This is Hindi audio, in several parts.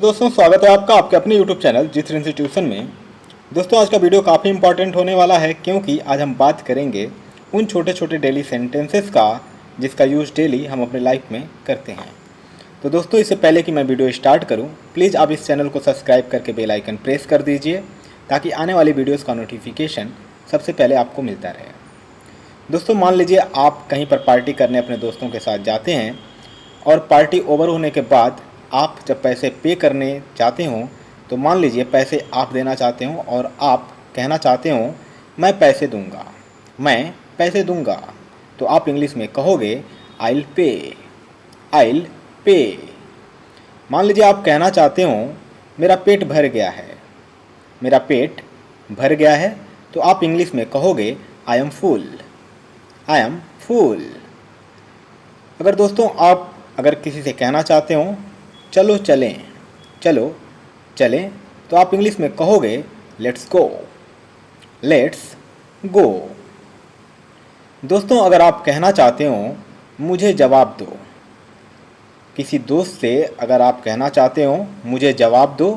तो दोस्तों स्वागत है आपका आपके अपने YouTube चैनल जिथ इंस्टीट्यूशन में। दोस्तों आज का वीडियो काफ़ी इंपॉर्टेंट होने वाला है क्योंकि आज हम बात करेंगे उन छोटे छोटे डेली सेंटेंसेस का जिसका यूज़ डेली हम अपने लाइफ में करते हैं। तो दोस्तों इससे पहले कि मैं वीडियो स्टार्ट करूं, प्लीज़ आप इस चैनल को सब्सक्राइब करके बेल आइकन प्रेस कर दीजिए ताकि आने वाली वीडियोज़ का नोटिफिकेशन सबसे पहले आपको मिलता रहे। दोस्तों मान लीजिए आप कहीं पर पार्टी करने अपने दोस्तों के साथ जाते हैं और पार्टी ओवर होने के बाद आप जब पैसे पे करने चाहते हो तो मान लीजिए पैसे आप देना चाहते हो और आप कहना चाहते हो मैं पैसे दूंगा, मैं पैसे दूंगा। तो आप इंग्लिश में कहोगे आइल पे, आइल पे। मान लीजिए आप कहना चाहते हो मेरा पेट भर गया है, मेरा पेट भर गया है। तो आप इंग्लिश में कहोगे I am full, I am full. अगर दोस्तों आप अगर किसी से कहना चाहते हो चलो चलें, चलो चलें, तो आप इंग्लिश में कहोगे लेट्स गो, लेट्स गो। दोस्तों अगर आप कहना चाहते हो मुझे जवाब दो, किसी दोस्त से अगर आप कहना चाहते हो मुझे जवाब दो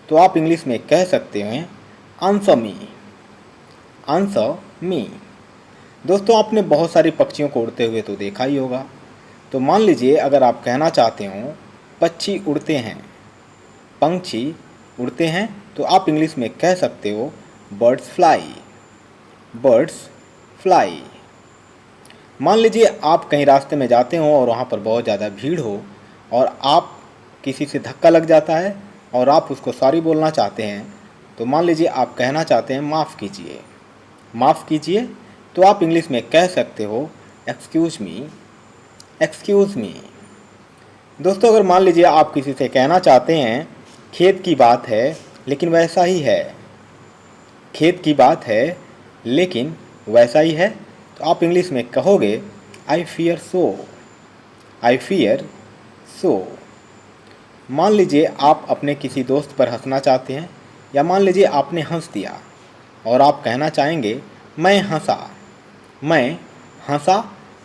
तो आप इंग्लिश में कह सकते हैं आंसर मी, आंसर मी। दोस्तों आपने बहुत सारी पक्षियों को उड़ते हुए तो देखा ही होगा। तो मान लीजिए अगर आप कहना चाहते हो पक्षी उड़ते हैं, पंछी उड़ते हैं, तो आप इंग्लिश में कह सकते हो बर्ड्स फ्लाई, बर्ड्स फ्लाई। मान लीजिए आप कहीं रास्ते में जाते हो और वहाँ पर बहुत ज़्यादा भीड़ हो और आप किसी से धक्का लग जाता है और आप उसको सॉरी बोलना चाहते हैं। तो मान लीजिए आप कहना चाहते हैं माफ़ कीजिए, माफ़ कीजिए। तो आप इंग्लिश में कह सकते हो एक्सक्यूज़ मी, एक्सक्यूज़ मी। दोस्तों अगर मान लीजिए आप किसी से कहना चाहते हैं खेत की बात है लेकिन वैसा ही है, खेत की बात है लेकिन वैसा ही है, तो आप इंग्लिश में कहोगे I fear so, I fear so. मान लीजिए आप अपने किसी दोस्त पर हंसना चाहते हैं या मान लीजिए आपने हंस दिया और आप कहना चाहेंगे मैं हंसा, मैं हंसा।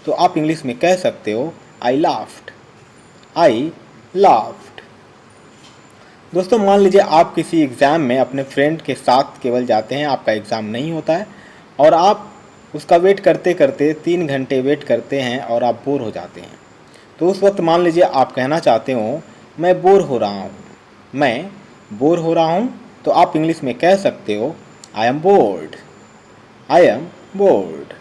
तो आप इंग्लिश में कह सकते हो आई लाफ्ड, आई लाफ्ड। दोस्तों मान लीजिए आप किसी एग्ज़ाम में अपने फ्रेंड के साथ केवल जाते हैं, आपका एग्ज़ाम नहीं होता है और आप उसका वेट करते करते 3 घंटे वेट करते हैं और आप बोर हो जाते हैं। तो उस वक्त मान लीजिए आप कहना चाहते हो मैं बोर हो रहा हूँ, मैं बोर हो रहा हूँ। तो आप इंग्लिश में कह सकते हो I am board, I am board.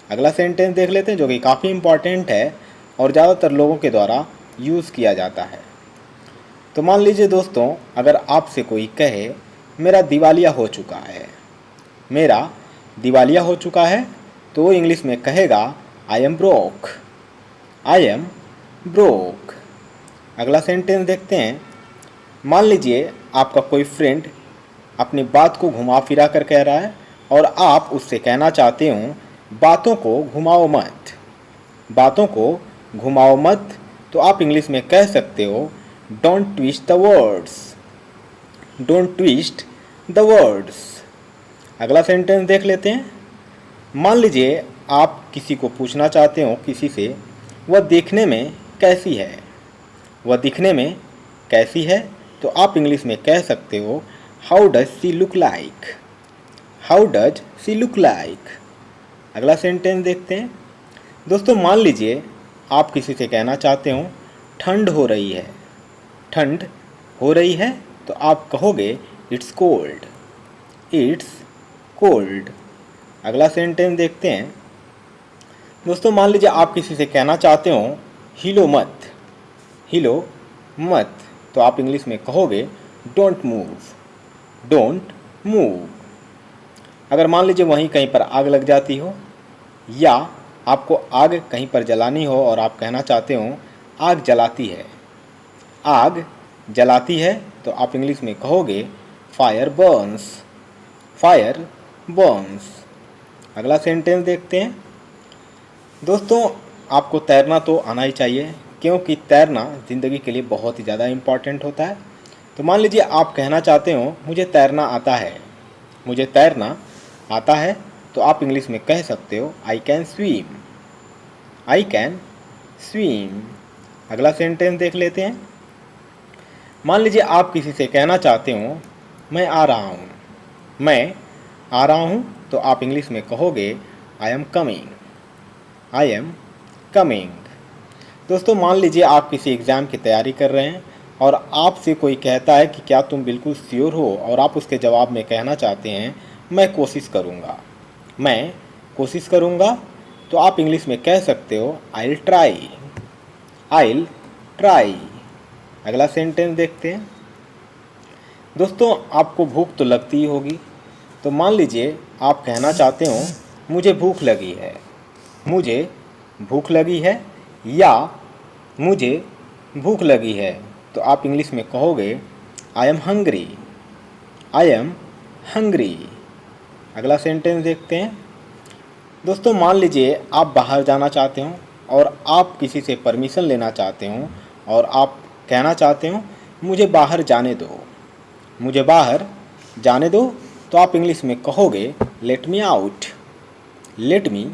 अगला सेंटेंस देख लेते हैं जो कि काफ़ी इम्पॉर्टेंट है और ज़्यादातर लोगों के द्वारा यूज़ किया जाता है। तो मान लीजिए दोस्तों अगर आपसे कोई कहे मेरा दिवालिया हो चुका है, मेरा दिवालिया हो चुका है, तो वो इंग्लिश में कहेगा I am broke, I am broke. अगला सेंटेंस देखते हैं। मान लीजिए आपका कोई फ्रेंड अपनी बात को घुमा फिरा कर कह रहा है और आप उससे कहना चाहते हो बातों को घुमाओ मत, बातों को घुमाओ मत। तो आप इंग्लिश में कह सकते हो don't twist the words, don't twist the words. अगला सेंटेंस देख लेते हैं। मान लीजिए आप किसी को पूछना चाहते हो किसी से वह देखने में कैसी है, वह दिखने में कैसी है, तो आप इंग्लिश में कह सकते हो how does see look like, how does see look like. अगला सेंटेंस देखते हैं। दोस्तों मान लीजिए आप किसी से कहना चाहते हो ठंड हो रही है, ठंड हो रही है, तो आप कहोगे इट्स कोल्ड, इट्स कोल्ड। अगला सेंटेंस देखते हैं। दोस्तों मान लीजिए आप किसी से कहना चाहते हो हिलो मत, हिलो मत, तो आप इंग्लिश में कहोगे डोंट मूव, डोंट मूव। अगर मान लीजिए वहीं कहीं पर आग लग जाती हो या आपको आग कहीं पर जलानी हो और आप कहना चाहते हो आग जलाती है, आग जलाती है, तो आप इंग्लिश में कहोगे फायर बर्न्स, फायर बर्न्स। अगला सेंटेंस देखते हैं। दोस्तों आपको तैरना तो आना ही चाहिए क्योंकि तैरना ज़िंदगी के लिए बहुत ही ज़्यादा इम्पॉर्टेंट होता है। तो मान लीजिए आप कहना चाहते हो मुझे तैरना आता है, मुझे तैरना आता है, तो आप इंग्लिश में कह सकते हो I can swim, I can swim. अगला सेंटेंस देख लेते हैं। मान लीजिए आप किसी से कहना चाहते हो मैं आ रहा हूँ, मैं आ रहा हूँ, तो आप इंग्लिश में कहोगे I am coming, I am coming. दोस्तों मान लीजिए आप किसी एग्ज़ाम की तैयारी कर रहे हैं और आपसे कोई कहता है कि क्या तुम बिल्कुल श्योर हो, और आप उसके जवाब में कहना चाहते हैं मैं कोशिश करूँगा, मैं कोशिश करूँगा, तो आप इंग्लिश में कह सकते हो I will try, I will try. अगला सेंटेंस देखते हैं। दोस्तों आपको भूख तो लगती ही होगी, तो मान लीजिए आप कहना चाहते हो मुझे भूख लगी है, मुझे भूख लगी है, या मुझे भूख लगी है, तो आप इंग्लिश में कहोगे I am hungry, I am hungry. अगला सेंटेंस देखते हैं। दोस्तों मान लीजिए आप बाहर जाना चाहते हो और आप किसी से परमिशन लेना चाहते हो और आप कहना चाहते हो मुझे बाहर जाने दो, मुझे बाहर जाने दो, तो आप इंग्लिश में कहोगे let me out, let me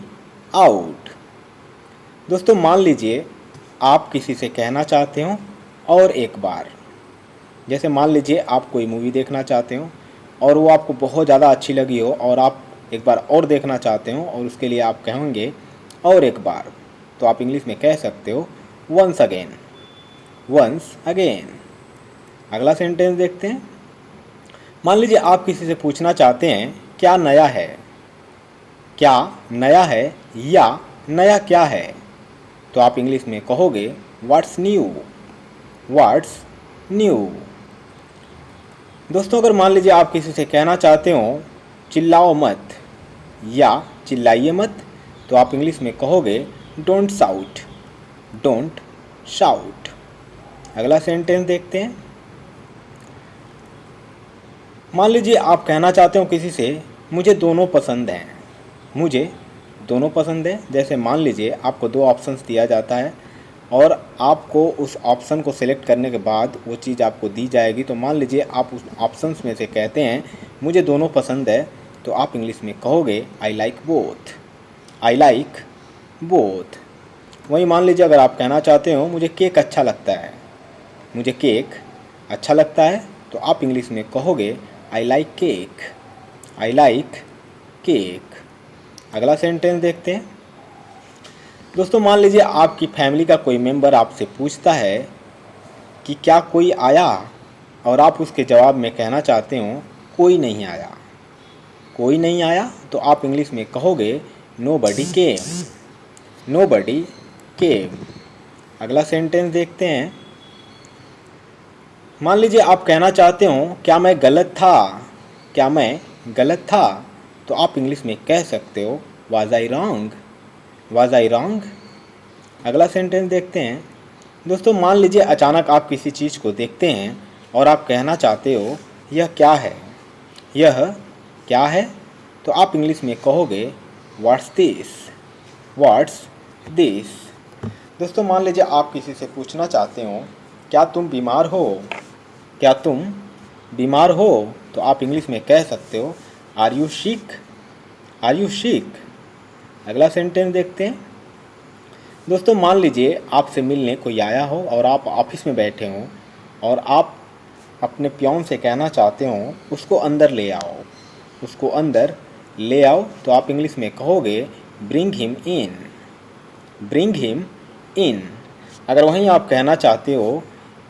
out. दोस्तों मान लीजिए आप किसी से कहना चाहते हो और एक बार, जैसे मान लीजिए आप कोई मूवी देखना चाहते हो और वो आपको बहुत ज़्यादा अच्छी लगी हो और आप एक बार और देखना चाहते हो और उसके लिए आप कहेंगे और एक बार, तो आप इंग्लिश में कह सकते हो वंस अगेन, वंस अगेन। अगला सेंटेंस देखते हैं। मान लीजिए आप किसी से पूछना चाहते हैं क्या नया है, क्या नया है, या नया क्या है, तो आप इंग्लिश में कहोगे व्हाट्स न्यू, व्हाट्स न्यू। दोस्तों अगर मान लीजिए आप किसी से कहना चाहते हो चिल्लाओ मत या चिल्लाइए मत, तो आप इंग्लिश में कहोगे डोंट शाउट, डोंट शाउट। अगला सेंटेंस देखते हैं। मान लीजिए आप कहना चाहते हो किसी से मुझे दोनों पसंद हैं, मुझे दोनों पसंद है। जैसे मान लीजिए आपको दो ऑप्शंस दिया जाता है और आपको उस ऑप्शन को सिलेक्ट करने के बाद वो चीज़ आपको दी जाएगी, तो मान लीजिए आप उस ऑप्शंस में से कहते हैं मुझे दोनों पसंद है, तो आप इंग्लिश में कहोगे I like both, I like both. वहीं मान लीजिए अगर आप कहना चाहते हो मुझे केक अच्छा लगता है, मुझे केक अच्छा लगता है, तो आप इंग्लिश में कहोगे I like cake, I like cake. अगला सेंटेंस देखते हैं। दोस्तों मान लीजिए आपकी फैमिली का कोई मेंबर आपसे पूछता है कि क्या कोई आया, और आप उसके जवाब में कहना चाहते हो कोई नहीं आया, कोई नहीं आया, तो आप इंग्लिश में कहोगे नोबडी केम, नोबडी केम। अगला सेंटेंस देखते हैं। मान लीजिए आप कहना चाहते हो क्या मैं गलत था, क्या मैं गलत था, तो आप इंग्लिश में कह सकते हो was I wrong, was I wrong. अगला सेंटेंस देखते हैं। दोस्तों मान लीजिए अचानक आप किसी चीज़ को देखते हैं और आप कहना चाहते हो यह क्या है, यह क्या है, तो आप इंग्लिश में कहोगे व्हाट्स दिस, व्हाट्स दिस। दोस्तों मान लीजिए आप किसी से पूछना चाहते हो क्या तुम बीमार हो, क्या तुम बीमार हो, तो आप इंग्लिश में कह सकते हो are you sick, are you sick. अगला सेंटेंस देखते हैं। दोस्तों मान लीजिए आपसे मिलने कोई आया हो और आप ऑफिस में बैठे हो और आप अपने पियोन से कहना चाहते हो उसको अंदर ले आओ, उसको अंदर ले आओ, तो आप इंग्लिश में कहोगे bring him in, bring him in. अगर वहीं आप कहना चाहते हो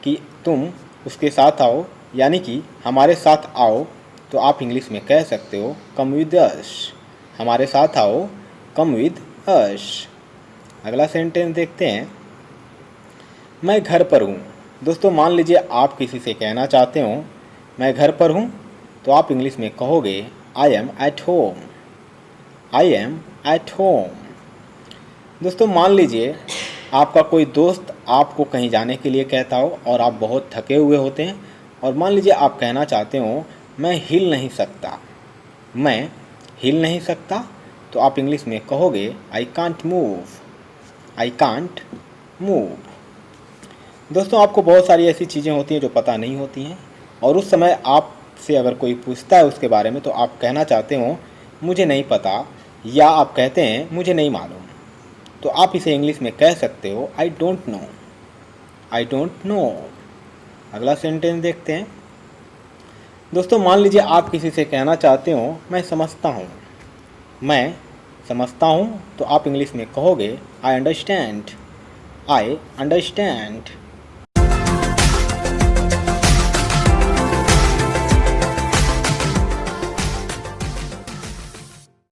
कि तुम उसके साथ आओ, यानी कि हमारे साथ आओ, तो आप इंग्लिश में कह सकते हो कम विद अस, हमारे साथ आओ, कम विद अस। अगला सेंटेंस देखते हैं। मैं घर पर हूँ। दोस्तों मान लीजिए आप किसी से कहना चाहते हो मैं घर पर हूँ, तो आप इंग्लिश में कहोगे I am at home, I am at home. दोस्तों मान लीजिए आपका कोई दोस्त आपको कहीं जाने के लिए कहता हो और आप बहुत थके हुए होते हैं, और मान लीजिए आप कहना चाहते हो मैं हिल नहीं सकता, मैं हिल नहीं सकता, तो आप इंग्लिश में कहोगे I can't move, I can't move. दोस्तों आपको बहुत सारी ऐसी चीज़ें होती हैं जो पता नहीं होती हैं, और उस समय आपसे अगर कोई पूछता है उसके बारे में, तो आप कहना चाहते हो मुझे नहीं पता, या आप कहते हैं मुझे नहीं मालूम, तो आप इसे इंग्लिश में कह सकते हो I don't know, I don't know. अगला सेंटेंस देखते हैं। दोस्तों मान लीजिए आप किसी से कहना चाहते हो मैं समझता हूँ। मैं समझता हूँ तो आप इंग्लिश में कहोगे आई अंडरस्टैंड। I understand.